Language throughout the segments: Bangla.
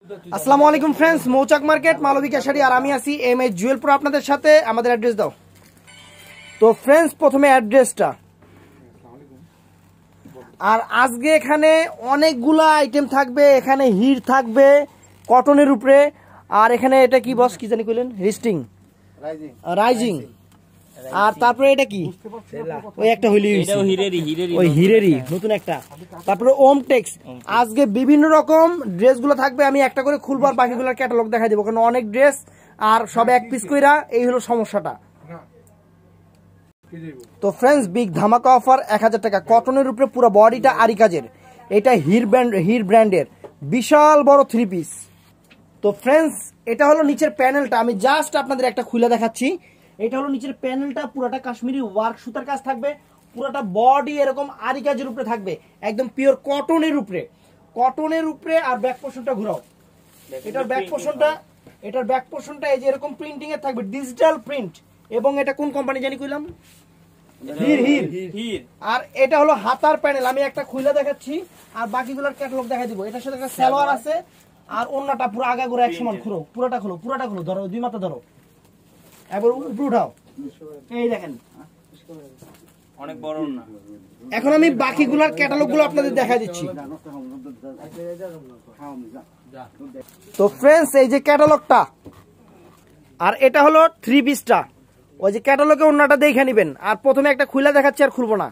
আসসালামু আলাইকুম ফ্রেন্ডস, মৌচাক মার্কেট মালবিকা শাড়ি আর আমি আছি এম এ জুয়েল প্রো আপনাদের সাথে। আমাদের অ্যাড্রেস দাও তো ফ্রেন্ডস, প্রথমে অ্যাড্রেসটা। আর আজকে এখানে অনেকগুলা আইটেম থাকবে, এখানে হির থাকবে কটনের উপরে। আর এখানে এটা কি বস, কি জানি কইলেন, রিস্টিং রাইজিং। আর তারপরে এটা কি, ওই একটা হইলি ওই হিরেরই নতুন একটা। তারপরে ওমটেক্স। আজকে বিভিন্ন রকম ড্রেসগুলো থাকবে, আমি একটা করে খুলবো আর বাকিগুলোর ক্যাটালগ দেখাই দেবো, কারণ অনেক ড্রেস আর সব এক পিস কইরা, এই হলো সমস্যাটা। তো ফ্রেন্ডস, বিগ ধামাকা অফার 1000 টাকা কটনের উপরে, পুরো বডিটা আরি কাজের। এটা হির ব্র্যান্ডের বিশাল বড় 3 পিস। তো ফ্রেন্ডস, এটা হলো নিচের প্যানেলটা, আমি জাস্ট আপনাদের একটা খুলে দেখাচ্ছি। এটা হলো নিচের প্যানেলটা, পুরোটা কাশ্মীরি ওয়ার্ক সুতার কাজ থাকবে, পুরোটা বডি এরকম আরি কাজের উপরে থাকবে, একদম পিওর কটনের উপরে। আর ব্যাক পোর্শনটা ঘুরাও, এটার ব্যাক পোর্শনটা এই যে এরকম প্রিন্টিং এর থাকবে, ডিজিটাল প্রিন্ট। এবং এটা কোন কোম্পানি জানি কইলাম, হির। আর এটা হলো হাতার প্যানেল, আমি একটা খুলে দেখাচ্ছি আর বাকিগুলোর ক্যাটালগ দেখাই দিব। এটার সাথে একটা সালোয়ার আছে, আর ওন্নাটা পুরো আগাগোড়া এক সমান খুলো, পুরোটা খুলো, ধরো দুই মাথা ধরো, এবার উপরে উঠাও, এই দেখেন অনেক বড় না। এখন আমি বাকিগুলোর ক্যাটালগ গুলো আপনাদের দেখাই দিচ্ছি। তো ফ্রেন্ডস, এই যে ক্যাটালগটা, আর এটা হলো 3 পিসটা। ওই যে ক্যাটালগে ওন্নাটা দেখে নেবেন। আর প্রথমে একটা খুলে দেখাচ্ছি, আর খুলবো না।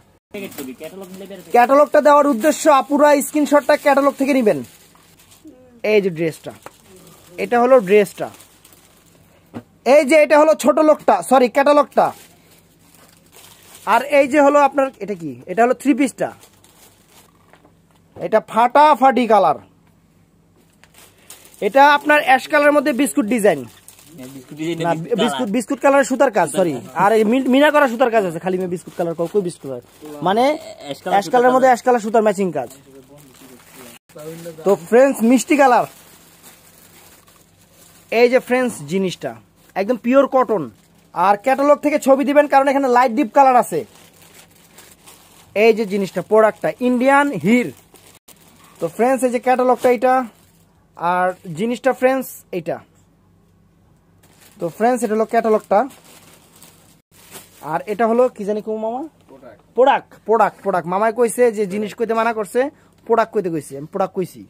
ক্যাটালগটা দেওয়ার উদ্দেশ্য, আপুরা স্ক্রিনশটটা ক্যাটালগ থেকে নেবেন। এই যে ড্রেসটা, এটা হলো ড্রেসটা। এই যে এটা হলো ছোট লোকটা, সরি ক্যাটালগটা। আর এই যে হলো আপনার, এটা কি, এটা হলো 3 পিসটা। এটা ফাটাফাটি কালার, এটা আপনার অ্যাশ কালারের মধ্যে বিস্কুট ডিজাইন, বিস্কুট কালার সুতার কাজ, সরি। আর মিনা করা সুতার কাজ আছে, খালি বিস্কুট কালার, কই বিস্কুট মানে অ্যাশ কালারের মধ্যে অ্যাশ কালার সুতার ম্যাচিং কাজ। তো ফ্রেন্ডস, মিষ্টি কালার। এই যে ফ্রেন্ডস, জিনিসটা একদম পিওর কটন। আর ক্যাটালগ থেকে ছবি দিবেন, কারণ এখানে লাইট ডিপ কালার আছে। এই যে জিনিসটা, প্রোডাক্টটা ইন্ডিয়ান হির। তো ফ্রেন্ডস, এই যে ক্যাটালগটা এটা, আর জিনিসটা ফ্রেন্ডস এইটা। তো ফ্রেন্ডস, এটা হলো ক্যাটালগটা। আর এটা হলো কি জানি কো মামা, প্রোডাক্ট। মামায় কইছে যে জিনিস কইতে মানা করছে, প্রোডাক্ট কইতে কইছে, আমি প্রোডাক্ট কইছি।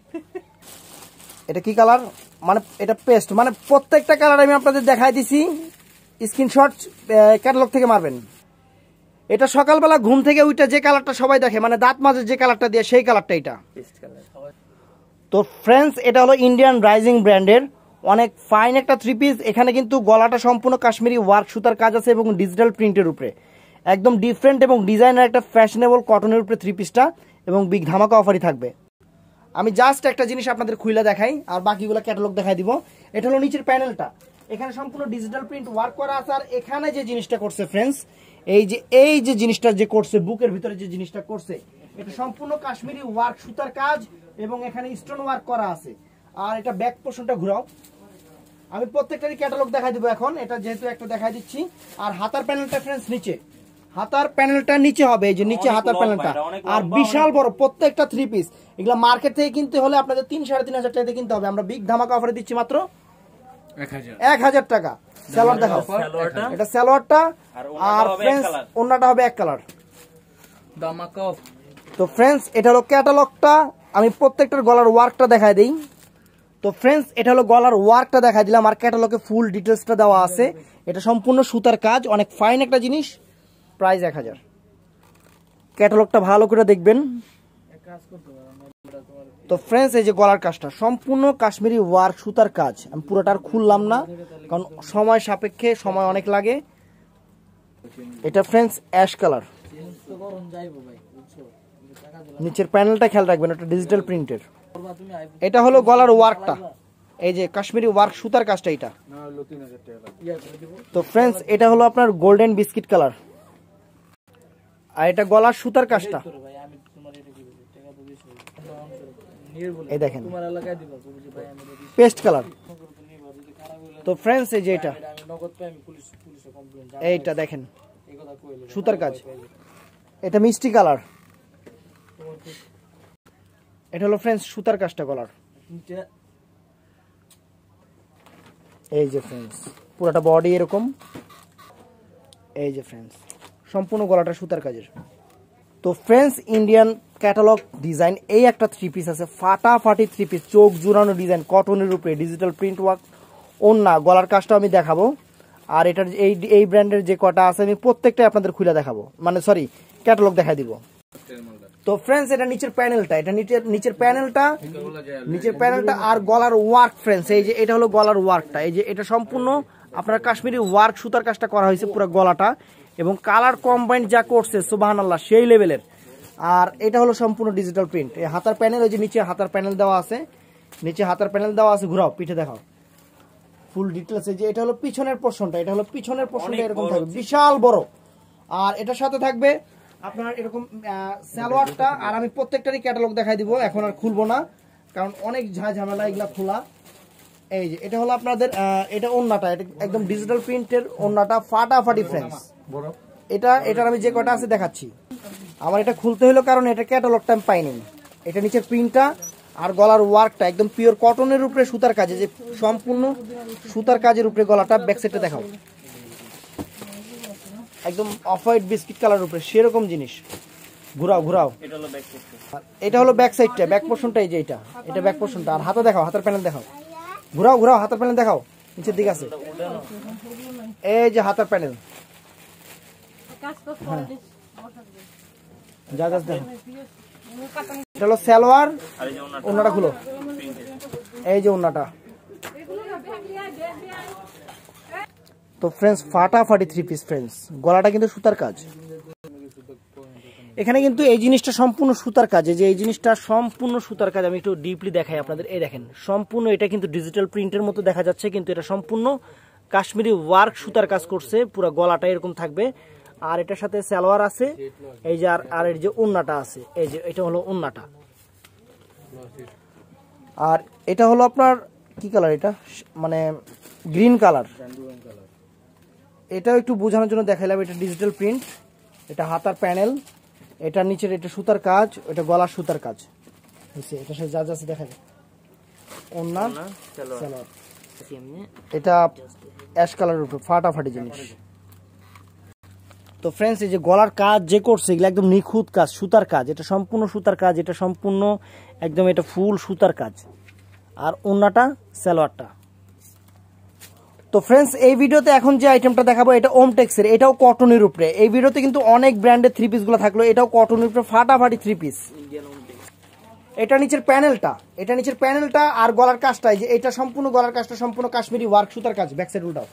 এটা কি কালার, মানে এটা পেস্ট, মানে প্রত্যেকটা কালার আমি আপনাদের দেখাই দিছি। স্ক্রিনশট ক্যাটালগ থেকে মারবেন। এটা সকালবেলা ঘুম থেকে উঠে যে কালারটা সবাই দেখে, মানে দাঁত মাঝে যে কালারটা দিয়ে, সেই কালারটা এটা। তো ফ্রেন্ডস, এটা হলো ইন্ডিয়ান রাইজিং ব্র্যান্ডের অনেক ফাইন একটা 3 পিস। এখানে কিন্তু গলাটা সম্পূর্ণ কাশ্মীরি ওয়ার্ক সুতার কাজ আছে এবং ডিজিটাল প্রিন্টের উপরে, একদম ডিফারেন্ট এবং ডিজাইনার একটা ফ্যাশনেবল কটনের উপরে 3 পিসটা, এবং বিগ ধামাকা অফারই থাকবে। আমি জাস্ট একটা জিনিস আপনাদের খুলে দেখাই আর বাকিগুলো ক্যাটালগ দেখাই দিব। এটা হলো নিচের প্যানেলটা, এখানে সম্পূর্ণ ডিজিটাল প্রিন্ট ওয়ার্ক করা আছে। আর এখানে যে জিনিসটা করছে ফ্রেন্ডস, এই যে জিনিসটা যে করছে, বুকের ভিতরে যে জিনিসটা করছে, এটা সম্পূর্ণ কাশ্মীরি ওয়ার্ক সুতার কাজ এবং এখানে স্টোন ওয়ার্ক করা আছে। আর এটা ব্যাক পোর্শনটা ঘুরাও, আমি প্রত্যেকটারই ক্যাটালগ দেখাই দিব এখন, এটা যেহেতু একটা দেখাই দিচ্ছি। আর হাতার প্যানেলটা ফ্রেন্ডস নিচে, হাতার প্যানেলটা নিচে হবে, এই যে নিচে হাতার প্যানেলটা। আর বিশাল বড় প্রত্যেকটা 3 পিস। এগুলা মার্কেট থেকে কিনতে হলে আপনাদের 3-3.5 টাকাতে কিনতে হবে, আমরা বিগ ধামাকা অফারে দিচ্ছি মাত্র 1000 টাকা। সালোয়ার দেখাও, এটা সালোয়ারটা। আর ফ্রেন্ডস, ওন্নাটা হবে এক কালার। তো ফ্রেন্ডস, এটা হলো ক্যাটালগটা, আমি প্রত্যেকটার গলার ওয়ার্কটা দেখাই দিই। তো ফ্রেন্ডস, এটা হলো গলার ওয়ার্কটা দেখাই দিলাম, আর ক্যাটালগে ফুল ডিটেলসটা দেওয়া আছে। এটা সম্পূর্ণ সুতার কাজ, অনেক ফাইন একটা জিনিস, প্রাইস 1000। ক্যাটালগটা ভালো করে দেখবেন। তো ফ্রেন্ডস, এই যে গলার কাজটা সম্পূর্ণ কাশ্মীরি ওয়ার্ক সুতার কাজ, আমি পুরোটা আর খুললাম না কারণ সময় সাপেক্ষে, সময় অনেক লাগে। এটা ফ্রেন্ডস অ্যাশ কালার, নিচের প্যানেলটা খেয়াল রাখবেন, এটা ডিজিটাল প্রিন্টের। এটা হলো গলার ওয়ার্কটা, এই যে কাশ্মীরি ওয়ার্ক সুতার কাজটা এটা। তো ফ্রেন্ডস, এটা হলো আপনার গোল্ডেন বিস্কিট কালার, আর এটা গলার সুতার কাজটা, এই দেখেন পেস্ট কালার। তো ফ্রেন্ডস, এই যে এইটা দেখেন সুতার কাজ, এটা মিষ্টি কালার। এটা হলো ফ্রেন্ডস সুতার কাজটা গলার। এই যে ফ্রেন্ডস পুরোটা বডি এরকম, এই যে ফ্রেন্ডস সম্পূর্ণ গলাটা সুতার কাজের। তো ফ্রেন্ডস ইন্ডিয়ান ক্যাটালগ ডিজাইন এই একটা থ্রি পিস আছে, ফাটাফাটি থ্রি পিস, চোখ জুড়ানো ডিজাইন, কটনের উপরে ডিজিটাল প্রিন্ট ওয়ার্ক, ওন্না, গলার কাজটা আমি দেখাবো। আর এটার এই ব্র্যান্ডের যে কটা আছে আমি প্রত্যেকটাই আপনাদের খুলে দেখাবো, মানে সরি ক্যাটালগ দেখাই দিব। তো ফ্রেন্ডস এটা নিচের প্যানেলটা, এটা নিচের প্যানেলটা আর গলার ওয়ার্ক ফ্রেন্ডস, এই যে এটা হলো গলার ওয়ার্কটা, এই যে এটা সম্পূর্ণ আপনার কাশ্মীরি ওয়ার্ক সুতার কাজটা করা হয়েছে পুরো গলাটা, এবং কালার কম্বাইন্ড যা করছে সুবহানাল্লাহ সেই লেভেলের। আর এটা হলো সম্পূর্ণ ডিজিটাল প্রিন্ট। এই হাতার প্যানেল, ওই যে নিচে হাতার প্যানেল দেওয়া আছে, নিচে হাতার প্যানেল দেওয়া আছে, ঘুরাও পিঠে দেখাও ফুল ডিটেলস। এই যে এটা হলো পিছনের পোরশনটা, এটা হলো পিছনের পোরশনটা এরকম থাকবে বিশাল বড়। আর এটার সাথে থাকবে আপনার এরকম সালোয়ারটা, আর আমি প্রত্যেকটারই ক্যাটালগ দেখাই দিব, এখন আর খুলবো না কারণ অনেক ঝামেলা এগুলা খোলা। এই যে এটা হলো আপনাদের এটা ওন্নাটা, এটা একদম ডিজিটাল প্রিন্টের ওন্নাটা, ফাটাফাটি ফ্রেন্ডস। এটার আমি যে কটা আছে দেখাচ্ছি। আমার এটা খুলতে হলো কারণ এটা ক্যাটালগটা আমি পাইনি। এটা নিচের প্রিন্টটা আর গলার ওয়ার্কটা একদম পিওর কটনের উপরে সুতার কাজে, যে সম্পূর্ণ সুতার কাজের উপরে গলাটা। ব্যাক সাইডটা দেখাও, একদম অফ হোয়াইট বিস্কিট কালার উপরে সেরকম জিনিস। ঘুরাও এটা হলো ব্যাক সাইডটা, ব্যাক পোর্শনটা, এই যে এটা ব্যাক পোর্শনটা। আর হাতে দেখাও, হাতের প্যানেল দেখাও, ঘুরাও হাতের প্যানেল দেখাও, নিচের দিকে আছে, এই যে হাতের প্যানেল। এটা হলো সালোয়ার, ওন্নাটা খুলো, এই যে ওন্নাটা। তো ফ্রেন্ডস ফাটাফাটি থ্রি পিস ফ্রেন্ডস, গলাটা কিন্তু সুতার কাজ। এখানে কিন্তু এই জিনিসটা সম্পূর্ণ সুতার কাজ, যে এই জিনিসটা সম্পূর্ণ সুতার কাজ। আমি একটু ডিপলি দেখাই আপনাদের। এই দেখেন সম্পূর্ণ এটা কিন্তু ডিজিটাল প্রিন্টের মতো দেখা যাচ্ছে, কিন্তু এটা সম্পূর্ণ কাশ্মীরি ওয়ার্ক সুতার কাজ করছে, পুরো গলাটা এরকম থাকবে। আর এটার সাথে সালোয়ার আছে, এই যে আর এর যে ওন্নাটা আছে, এই যে এটা হলো ওন্নাটা। আর এটা হলো আপনার কি কালার, এটা মানে গ্রিন কালার। এটাও একটু বোঝানোর জন্য দেখাইলাম, এটা ডিজিটাল প্রিন্ট, এটা হাতার প্যানেল, এটা নিচের এটা সুতার কাজ, এটা গলার সুতার কাজ হয়েছে। এটার সাথে যা যা আছে দেখা যায়, ওন্না সালোয়ার, এটা অ্যাশ কালারের উপর ফাটাফাটি জিনিস। তো ফ্রেন্ডস এই যে গলার কাজ যে করছে এগুলো একদম নিখুঁত কাজ, সুতার কাজ, এটা সম্পূর্ণ সুতার কাজ, এটা সম্পূর্ণ একদম এটা ফুল সুতার কাজ। আর ওন্নাটা সালোয়ারটা। তো ফ্রেন্ডস এই ভিডিওতে এখন যে আইটেমটা দেখাবো এটা ওমটেক্সের, এটাও কটনের উপরে। এই ভিডিওতে কিন্তু অনেক ব্র্যান্ডের থ্রি পিসগুলো থাকলো, এটাও কটনের উপরে ফাটাফাটি থ্রি পিস। এটা নিচের প্যানেলটা আর গলার কাজটা, যে এটা সম্পূর্ণ গলার কাজটা সম্পূর্ণ কাশ্মীরি ওয়ার্ক সুতার কাজ। ব্যাক সাইড উল্টাও,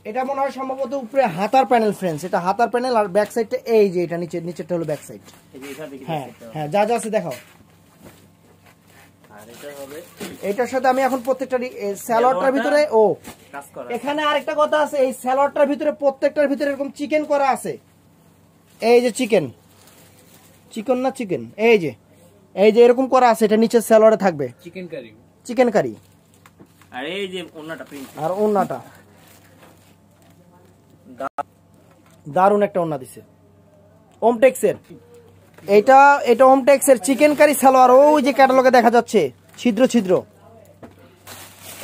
এটা মনে হয় সম্ভবত উপরে হাতার প্যানেল ফ্রেন্ডস, এটা হাতার প্যানেল। আর ব্যাক সাইডটা এই যে এটা নিচেরটা হলো ব্যাক সাইড। হ্যাঁ যা আছে দেখাও। এটার সাথে আমি এখন প্রত্যেকটা স্যালোয়ারটার ভিতরে এখানে আরেকটা কথা আছে, এই স্যালোয়ারটার ভিতরে প্রত্যেকটার ভিতরে এরকম চিকেন করা আছে। এই যে চিকেন এই যে এরকম করা আছে, এটা নিচে স্যালোয়ারে থাকবে চিকেন কারি। আর এই যে ওন্নাটা দারুন একটা ওন্না দিছে ওমটেক্সের। এটা ওমটেক্সের চিকেন কারি সালোয়ার, ওই যে ক্যাটালগে দেখা যাচ্ছে ছিদ্র।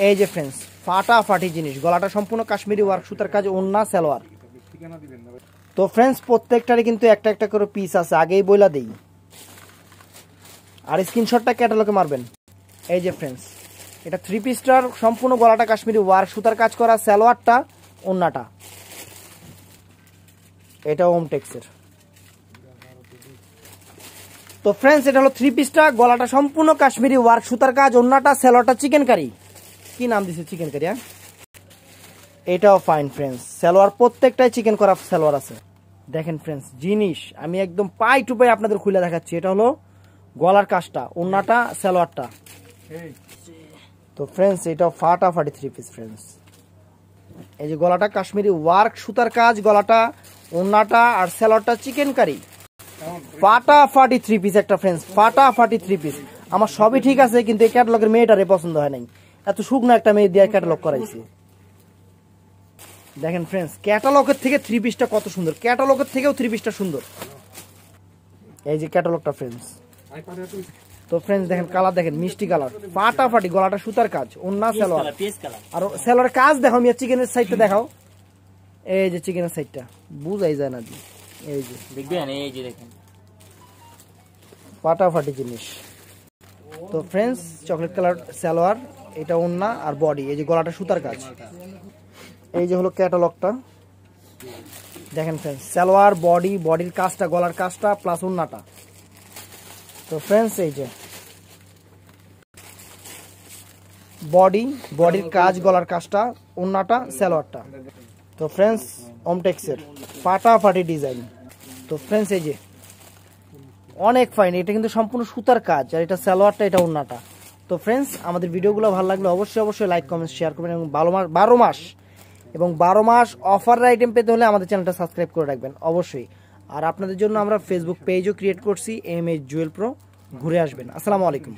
এই যে ফ্রেন্ডস ফাটাফাটি জিনিস, গলাটা সম্পূর্ণ কাশ্মীরি ওয়ার্ক সুতার কাজ, ওন্না সালোয়ার। তো ফ্রেন্ডস প্রত্যেকটারই কিন্তু একটা একটা করে পিস আছে, আগেই বইলা দেই। আর স্ক্রিনশটটা ক্যাটালগে মারবেন। এই যে ফ্রেন্ডস এটা থ্রি পিসটার সম্পূর্ণ গলাটা কাশ্মীরি ওয়ার্ক সুতার কাজ করা, সালোয়ারটা ওন্নাটা, এটা ওমটেক্সের। তো ফ্রেন্ডস এটা হলো থ্রি পিসটা, গলাটা সম্পূর্ণ কাশ্মীরি ওয়ার্ক সুতার কাজ, ওন্নাটা সালোয়ারটা চিকেন কারি। কি নাম দিছে চিকেন কারি? এটাও ফাইন ফ্রেন্ডস, সালোয়ার প্রত্যেকটাই চিকেন করা সালোয়ার আছে। দেখেন ফ্রেন্ডস জিনিস আমি একদম পাই টু পাই আপনাদের খুলে দেখাচ্ছি। এটা হলো গলার কাজটা, ওন্নাটা সালোয়ারটা। তো ফ্রেন্ডস এটাও ফাটাফাটি থ্রি পিস ফ্রেন্ডস। এই যে গলাটা কাশ্মীরি ওয়ার্ক সুতার কাজ, গলাটা ওন্নাটা আর সালোয়ারটা চিকেন কারি, ফাটাফাটি থ্রি পিস একটা ফ্রেন্ডস, ফাটাফাটি থ্রি পিস। আমার সবই ঠিক আছে, কিন্তু এই ক্যাটালগের মেয়েটারে পছন্দ হয় নাই, এত শুকনো একটা মেয়ে দিয়ে ক্যাটালগ করাইছি। দেখেন ফ্রেন্ডস ক্যাটালগের থেকে থ্রি পিসটা কত সুন্দর, ক্যাটালগের থেকেও থ্রি পিসটা সুন্দর। এই যে ক্যাটালগটা ফ্রেন্ডস, তো ফ্রেন্ডস দেখেন কালার দেখেন মিষ্টি কালার ফাটাফাটি গলাটা সুতার কাজ ওন্না সালোয়ার আর সালোয়ার কাজ দেখো মিয়া চিকেনের সাইডটা দেখাও এই যে চিকেনের সাইডটা বুঝাই যায় না জি এই যে দেখবেন এই যে দেখেন ফাটাফাটি জিনিস তো ফ্রেন্ডস চকলেট কালার সালোয়ার এটা ওন্না আর বডি এই যে গলাটা সুতার কাজ এই যে হলো ক্যাটালগটা দেখেন ফ্রেন্ডস সালোয়ার বডির কাজটা গলার কাজটা প্লাস ওন্নাটা তো ফ্রেন্ডস এই যে বডির কাজ গলার কাজটা ওন্নাটা সালোয়ারটা তো ফ্রেন্ডস ওমটেক্সের ফাটাফাটি ডিজাইন তো ফ্রেন্ডস এই যে অনেক ফাইন এটা কিন্তু সম্পূর্ণ সুতার কাজ আর এটা সালোয়ারটা এটা ওন্নাটা তো ফ্রেন্ডস আমাদের ভিডিওগুলো ভালো লাগলে অবশ্যই লাইক কমেন্ট শেয়ার করবেন এবং 12 মাস অফার আইটেম পেতে হলে আমাদের চ্যানেলটা সাবস্ক্রাইব করে রাখবেন অবশ্যই আর আপনাদের জন্য আমরা ফেসবুক পেজও ক্রিয়েট করছি এমএইচ জুয়েল প্রো ঘুরে আসবেন আসসালামু আলাইকুম